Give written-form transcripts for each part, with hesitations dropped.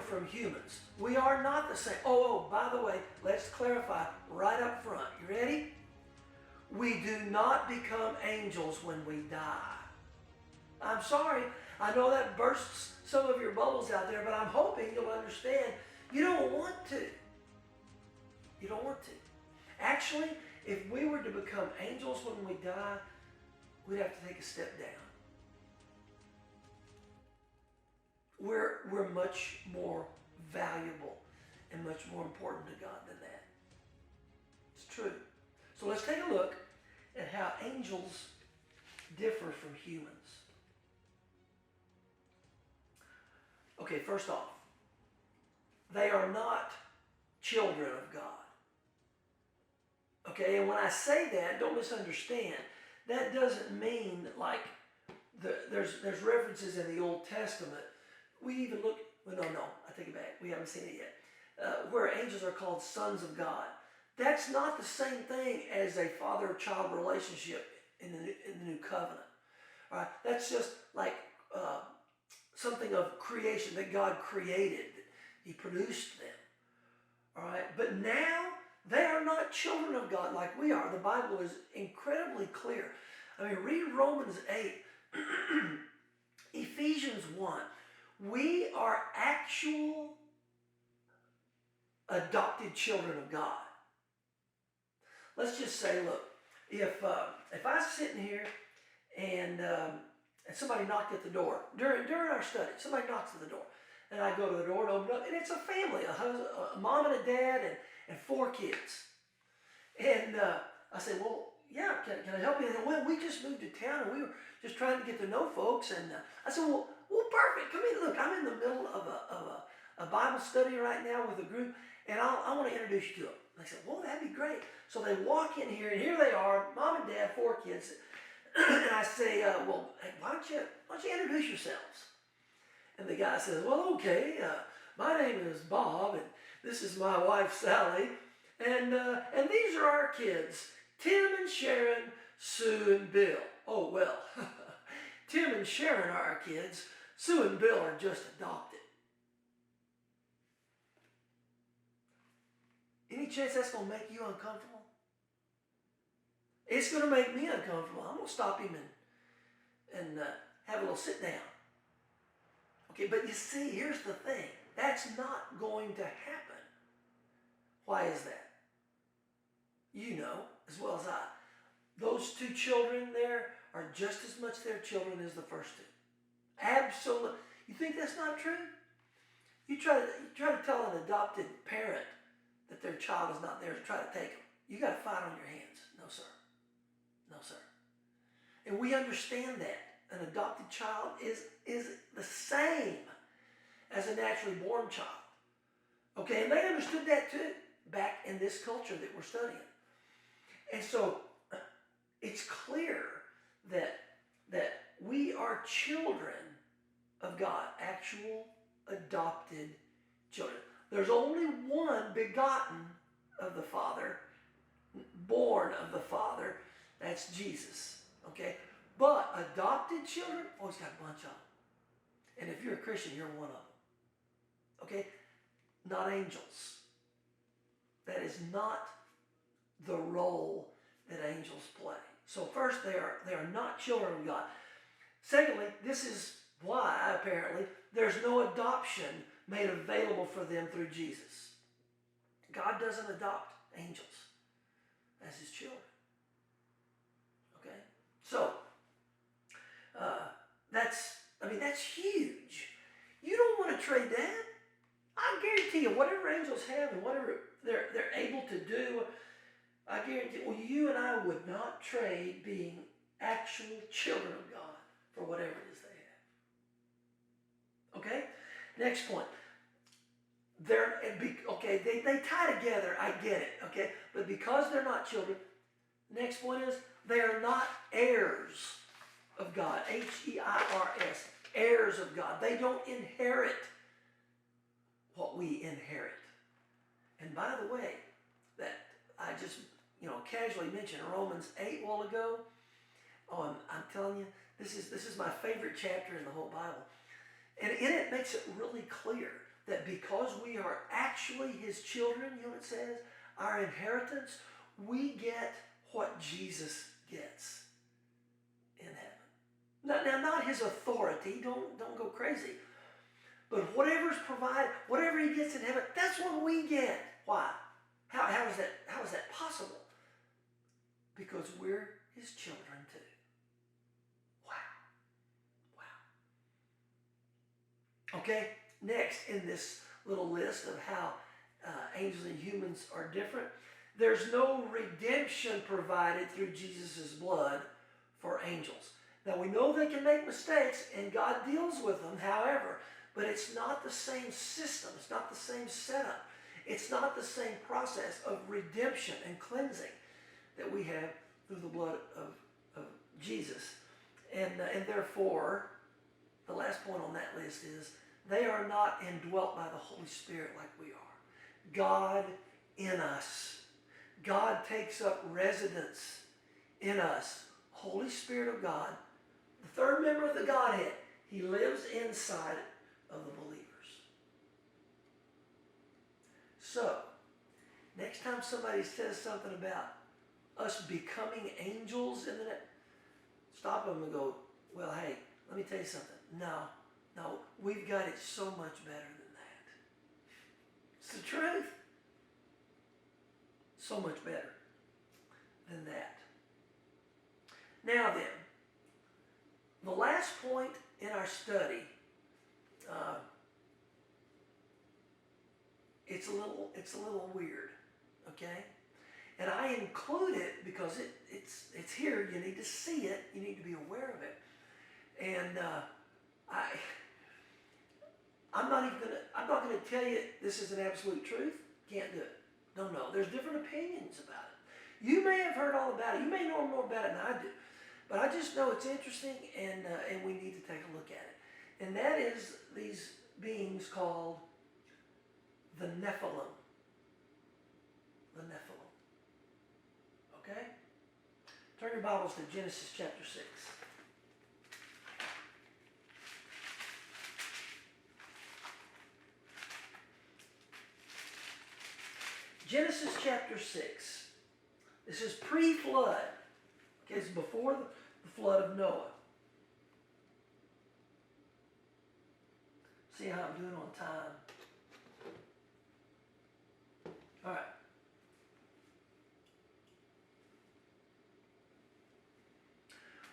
from humans. We are not the same. Oh, by the way, let's clarify right up front. You ready? We do not become angels when we die. I'm sorry. I know that bursts some of your bubbles out there, but I'm hoping you'll understand you don't want to. You don't want to. Actually, if we were to become angels when we die, we'd have to take a step down. We're much more valuable and much more important to God than that. It's true. So let's take a look at how angels differ from humans. Okay, first off, they are not children of God. Okay, and when I say that, don't misunderstand. That doesn't mean that like there's references in the Old Testament. We even look, well, no, I take it back. We haven't seen it yet. Where angels are called sons of God. That's not the same thing as a father-child relationship in the New Covenant. All right, that's just like something of creation that God created. He produced them. All right, but now they are not children of God like we are. The Bible is incredibly clear. I mean, read Romans 8, Ephesians 1. We are actual adopted children of God. Let's just say, look, if I was sitting here and somebody knocked at the door during our study, somebody knocks at the door, and I go to the door and open it up, and it's a family, a mom and a dad and 4 kids. And I say, well, yeah, can I help you? And, well, we just moved to town and we were just trying to get to know folks. And I said, well, perfect. Come in. Look, I'm in the middle of a Bible study right now with a group, and I want to introduce you to them. And they said, well, that'd be great. So they walk in here, and here they are, mom and dad, 4 kids. And I say, well, hey, why don't you introduce yourselves? And the guy says, well, okay, my name is Bob, and this is my wife, Sally, and these are our kids, Tim and Sharon, Sue and Bill. Oh, well, Tim and Sharon are our kids. Sue and Bill are just adopted. Any chance that's going to make you uncomfortable? It's going to make me uncomfortable. I'm going to stop him and have a little sit down. Okay, but you see, here's the thing. That's not going to happen. Why is that? You know as well as I. Those 2 children there are just as much their children as the first 2. Absolutely. You think that's not true? You try to tell an adopted parent that their child is not theirs, try to take them. You got a fight on your hands. No, sir. No, sir. And we understand that. An adopted child is the same as a naturally born child. Okay, and they understood that too back in this culture that we're studying. And so it's clear that we are children of God, actual adopted children. There's only one begotten of the Father, born of the Father, that's Jesus. Okay? But adopted children, oh, he's got a bunch of them. And if you're a Christian, you're one of them. Okay? Not angels. That is not the role that angels play. So first, they are not children of God. Secondly, this is why, apparently, there's no adoption made available for them through Jesus. God doesn't adopt angels as his children. Okay? So, that's huge. You don't want to trade that. I guarantee you, whatever angels have and whatever they're able to do, I guarantee, well, you and I would not trade being actual children of God for whatever it is they have. Okay? Next point. They tie together, I get it, okay? But because they're not children, the next point is they are not heirs of God. H-E-I-R-S. Heirs of God. They don't inherit what we inherit. And by the way, that I just, casually mentioned Romans 8 a while ago. Oh, I'm telling you, this is my favorite chapter in the whole Bible. And in it makes it really clear that because we are actually his children, you know what it says? Our inheritance, we get what Jesus gets in heaven. Now not his authority, don't go crazy. But whatever's provided, whatever he gets in heaven, that's what we get. Why? How is that possible? Because we're his children too. Wow. Okay, next in this little list of how angels and humans are different, there's no redemption provided through Jesus' blood for angels. Now we know they can make mistakes and God deals with them, however, but it's not the same system. It's not the same setup. It's not the same process of redemption and cleansing that we have through the blood of Jesus. And therefore, the last point on that list is they are not indwelt by the Holy Spirit like we are. God in us. God takes up residence in us. Holy Spirit of God, the third member of the Godhead, he lives inside of the believers. So, next time somebody says something about us becoming angels in the next, stop them and go, well, hey, let me tell you something. No, we've got it so much better than that. It's the truth. So much better than that. Now then, the last point in our study, it's a little weird, okay? And I include it because it's here. You need to see it. You need to be aware of it. And I'm not going to tell you this is an absolute truth. Can't do it. No. There's different opinions about it. You may have heard all about it. You may know more about it than I do. But I just know it's interesting, and we need to take a look at it. And that is these beings called the Nephilim. The Nephilim. Okay? Turn your Bibles to Genesis chapter 6. Genesis chapter 6. This is pre-flood. Okay, it's before the flood of Noah. See how I'm doing on time. All right.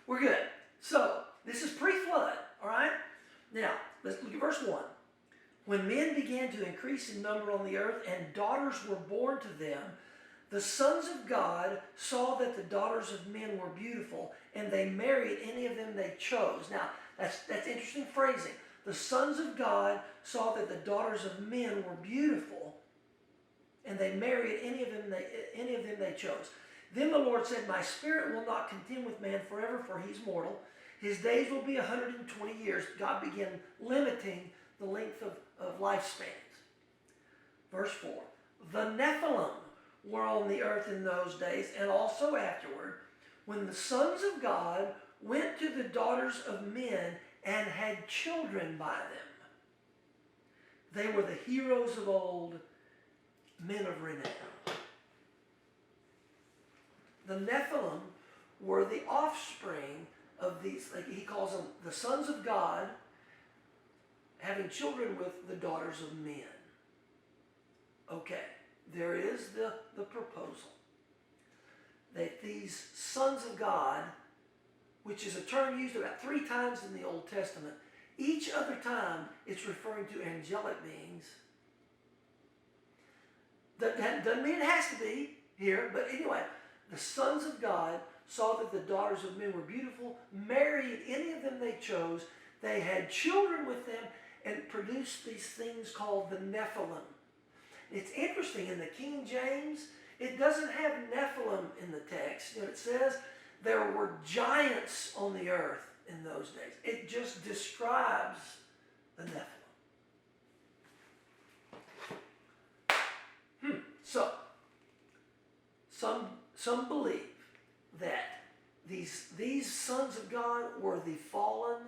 We're good. So, this is pre-flood, all right? Now, let's look at verse 1. When men began to increase in number on the earth and daughters were born to them, the sons of God saw that the daughters of men were beautiful, and they married any of them they chose. Now, that's interesting phrasing. The sons of God saw that the daughters of men were beautiful, and they married any of them they chose. Then the Lord said, my spirit will not contend with man forever, for he's mortal. His days will be 120 years. God began limiting the length of lifespans. Verse 4. The Nephilim were on the earth in those days, and also afterward, when the sons of God went to the daughters of men and had children by them. They were the heroes of old, men of renown. The Nephilim were the offspring of these, like he calls them, the sons of God, having children with the daughters of men. Okay, there is the proposal that these sons of God, which is a term used about 3 times in the Old Testament, each other time it's referring to angelic beings. That doesn't mean it has to be here, but anyway, the sons of God saw that the daughters of men were beautiful, married any of them they chose, they had children with them, and produced these things called the Nephilim. It's interesting, in the King James, it doesn't have Nephilim in the text. You know, it says there were giants on the earth in those days. It just describes the Nephilim. So, some believe that these sons of God were the fallen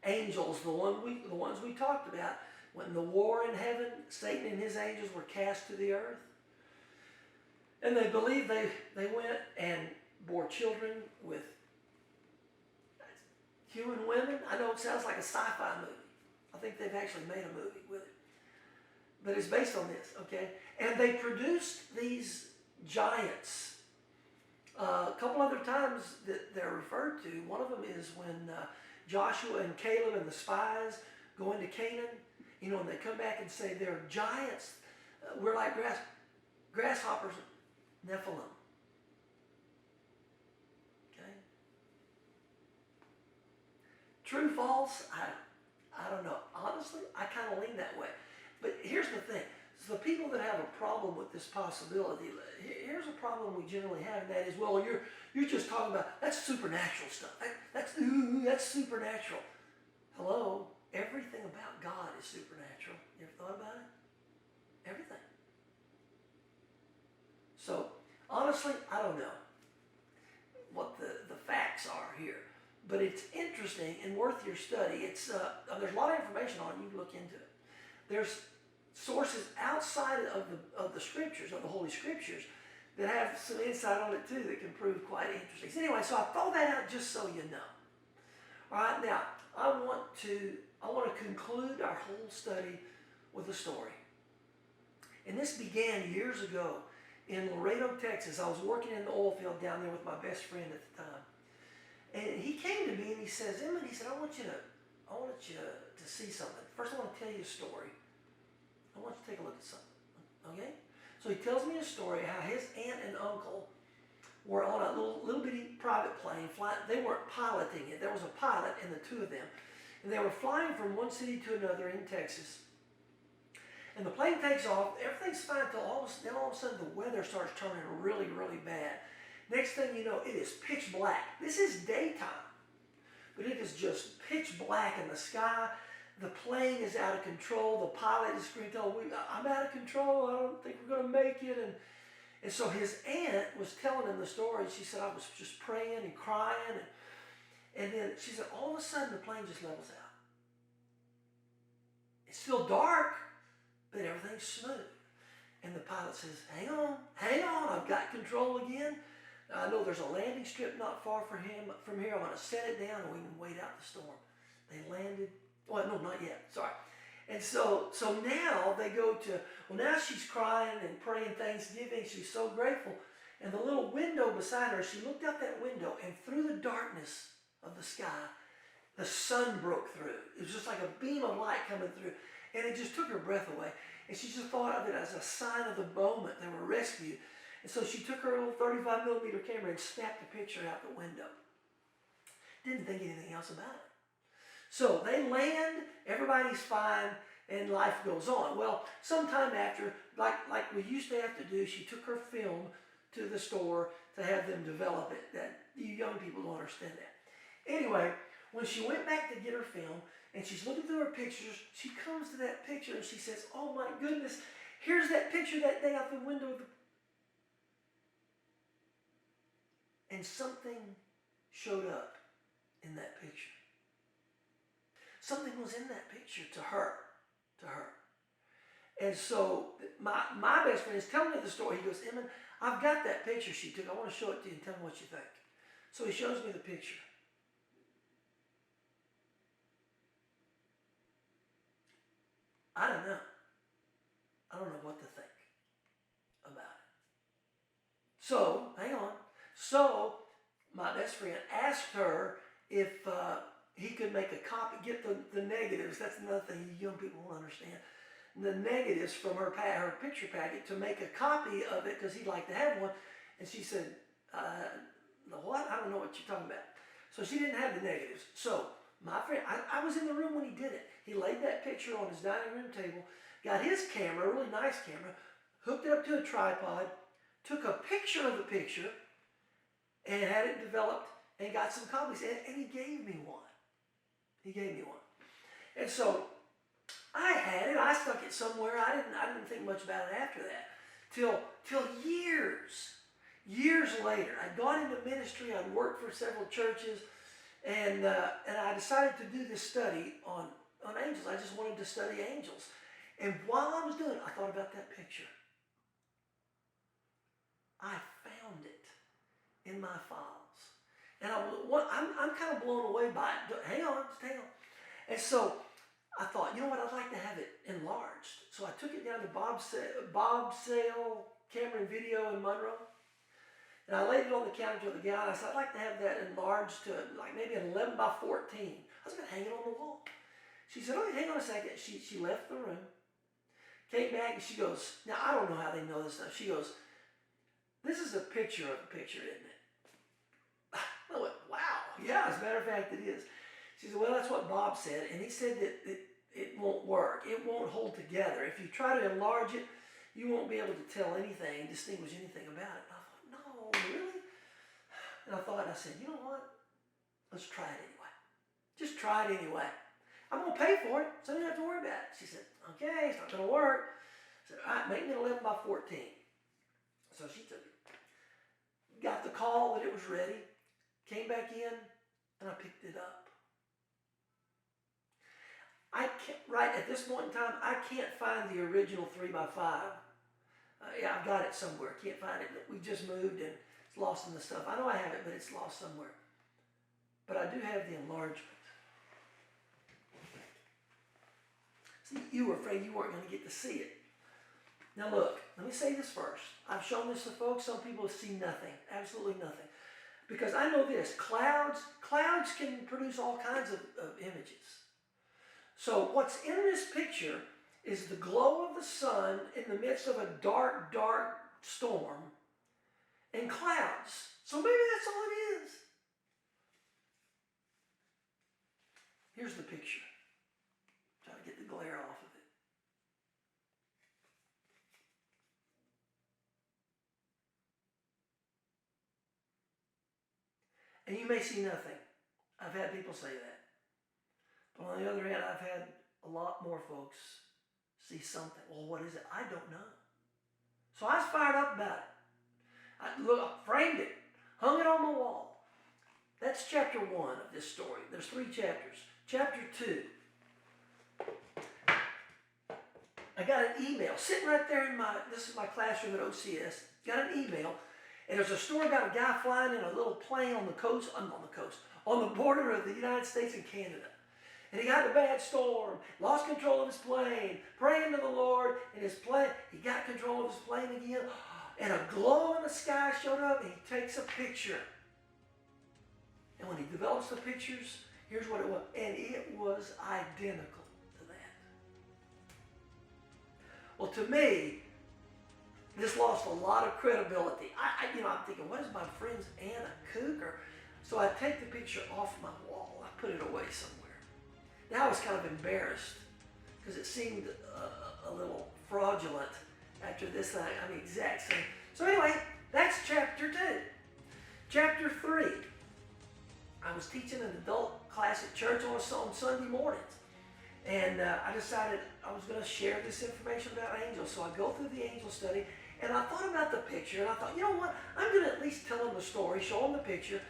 angels, the ones we talked about, when the war in heaven, Satan and his angels were cast to the earth. And they believe they went and bore children with human women. I know it sounds like a sci-fi movie. I think they've actually made a movie with it. But it's based on this, okay? And they produced these giants. A couple other times that they're referred to. One of them is when Joshua and Caleb and the spies go into Canaan, you know, and they come back and say they're giants. We're like grasshoppers, Nephilim. Okay? True, false? I don't know. Honestly, I kind of lean that way. But here's the thing. So the people that have a problem with this possibility, here's a problem we generally have, and that is, well, you're just talking about, that's supernatural stuff. That's supernatural. Hello? Everything about God is supernatural. You ever thought about it? Everything. So, honestly, I don't know what the facts are here. But it's interesting and worth your study. It's there's a lot of information on it. You can look into it. There's sources outside of the scriptures, of the Holy Scriptures, that have some insight on it too that can prove quite interesting. So anyway, so I throw that out just so you know. All right, now I want to conclude our whole study with a story. And this began years ago in Laredo, Texas. I was working in the oil field down there with my best friend at the time. And he came to me and he says, Emmett, he said, I want you to see something. First, I want to tell you a story. I want you to take a look at something. Okay? So he tells me a story how his aunt and uncle were on a little bitty private plane flying. They weren't piloting it. There was a pilot and the two of them. And they were flying from one city to another in Texas. And the plane takes off. Everything's fine until all of a sudden the weather starts turning really, really bad. Next thing you know, it is pitch black. This is daytime, but it is just pitch black in the sky. The plane is out of control. The pilot is screaming, I'm out of control. I don't think we're going to make it. And so his aunt was telling him the story. She said, I was just praying and crying. And then she said, all of a sudden, the plane just levels out. It's still dark, but everything's smooth. And the pilot says, hang on, I've got control again. I know there's a landing strip not far from here. I'm going to set it down and we can wait out the storm. They landed. Well, no, not yet. Sorry. And so now they go to, well, now she's crying and praying Thanksgiving. She's so grateful. And the little window beside her, she looked out that window and through the darkness of the sky, the sun broke through. It was just like a beam of light coming through. And it just took her breath away. And she just thought of it as a sign of the moment they were rescued. And so she took her little 35 millimeter camera and snapped a picture out the window. Didn't think anything else about it. So they land, everybody's fine, and life goes on. Well, sometime after, like we used to have to do, she took her film to the store to have them develop it. That you young people don't understand that. Anyway, when she went back to get her film, and she's looking through her pictures, she comes to that picture and she says, oh my goodness, here's that picture that day out the window of the... And something showed up in that picture. Something was in that picture to her. And so my best friend is telling me the story. He goes, Emmett, I've got that picture she took. I want to show it to you and tell me what you think. So he shows me the picture. I don't know. I don't know what to think about it. So, hang on. So, my best friend asked her if he could make a copy, get the negatives. That's another thing you young people won't understand. The negatives from her picture packet to make a copy of it because he'd like to have one. And she said, what? I don't know what you're talking about. So she didn't have the negatives. So my friend, I was in the room when he did it. He laid that picture on his dining room table, got his camera, a really nice camera, hooked it up to a tripod, took a picture of the picture, and had it developed and got some copies. And he gave me one. And so I had it. I stuck it somewhere. I didn't think much about it after that. Till years later. I'd gone into ministry. I'd worked for several churches. And I decided to do this study on on angels. I just wanted to study angels. And while I was doing it, I thought about that picture. I found it in my files. And I'm kind of blown away by it. Hang on, just hang on. And so I thought, you know what, I'd like to have it enlarged. So I took it down to Bob Sale Camera and Video in Monroe. And I laid it on the counter to the guy, and I said, I'd like to have that enlarged to like maybe an 11 by 14. I was going to hang it on the wall. She said, oh, hang on a second. She left the room, came back, and she goes, now, I don't know how they know this stuff. She goes, this is a picture of a picture, isn't it? I went, wow. Yeah, as a matter of fact, it is. She said, well, that's what Bob said. And he said that it won't work. It won't hold together. If you try to enlarge it, you won't be able to tell anything, distinguish anything about it. And I thought, no, really? And I said, you know what? Let's try it anyway. Just try it anyway. I'm going to pay for it, so you don't have to worry about it. She said, okay, it's not going to work. I said, all right, make me an 11 by 14. So she took it. Got the call that it was ready. Came back in, and I picked it up. Right at this point in time, I can't find the original 3x5. Yeah, I've got it somewhere. Can't find it. We just moved, and it's lost in the stuff. I know I have it, but it's lost somewhere. But I do have the enlargement. See, you were afraid you weren't going to get to see it. Now look, let me say this first. I've shown this to folks. Some people see nothing, absolutely nothing. Because I know this, clouds can produce all kinds of images. So what's in this picture is the glow of the sun in the midst of a dark, dark storm and clouds. So maybe that's all it is. Here's the picture. Try to get the glare off of it. And you may see nothing. I've had people say that. But on the other hand, I've had a lot more folks see something. Well, what is it? I don't know. So I was fired up about it. I framed it, hung it on the wall. That's chapter 1 of this story. There's 3 chapters. Chapter 2. I got an email sitting right there this is my classroom at OCS. Got an email, and there's a story about a guy flying in a little plane on the border of the United States and Canada. And he got in a bad storm, lost control of his plane, praying to the Lord, and his plane, he got control of his plane again, and a glow in the sky showed up, and he takes a picture. And when he develops the pictures, here's what it was. And it was identical to that. Well, to me, this lost a lot of credibility. I'm thinking, what is my friend's aunt, a kook? So I take the picture off my wall. I put it away somewhere. Now I was kind of embarrassed because it seemed a little fraudulent after this thing. I mean, exact same. So anyway, that's chapter 2. Chapter 3. I was teaching an adult class at church on Sunday mornings. And I decided I was going to share this information about angels. So I go through the angel study, and I thought about the picture, and I thought, you know what? I'm going to at least tell them the story, show them the picture,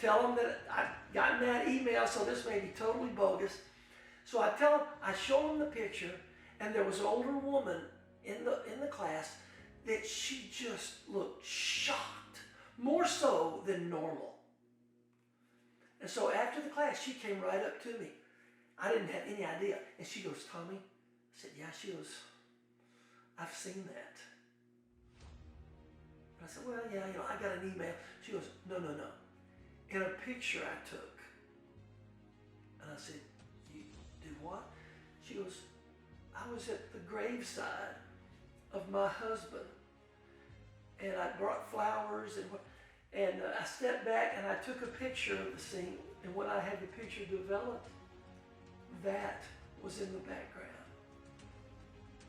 tell them that I've gotten that email, so this may be totally bogus. So I show them the picture, and there was an older woman in the class that she just looked shocked, more so than normal. And so after the class, she came right up to me. I didn't have any idea. And she goes, Tommy? I said, yeah. She goes, I've seen that. And I said, well, yeah, I got an email. She goes, no. In a picture I took. And I said, you did what? She goes, I was at the graveside of my husband. And I brought flowers and I stepped back and I took a picture of the scene. And when I had the picture developed, that was in the background,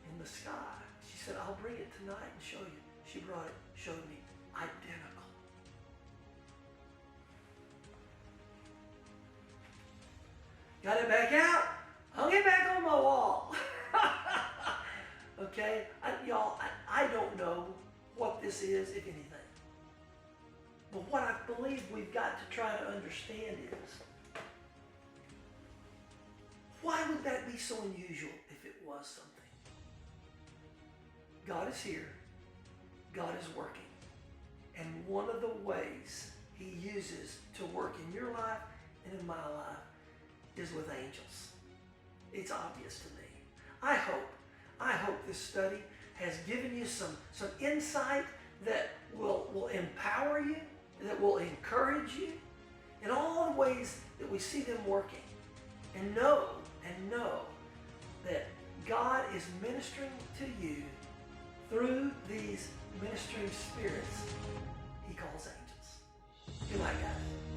in the sky. She said, I'll bring it tonight and show you. She brought it, showed me, identical. Got it back out, hung it back on my wall. Okay, I don't know what this is, if anything. But what I believe we've got to try to understand is, Why would that be so unusual if it was something? God is here. God is working. And one of the ways he uses to work in your life and in my life is with angels. It's obvious to me. I hope this study has given you some insight that will empower you, that will encourage you in all the ways that we see them working. And know that God is ministering to you through these ministering spirits he calls angels. Good night, guys.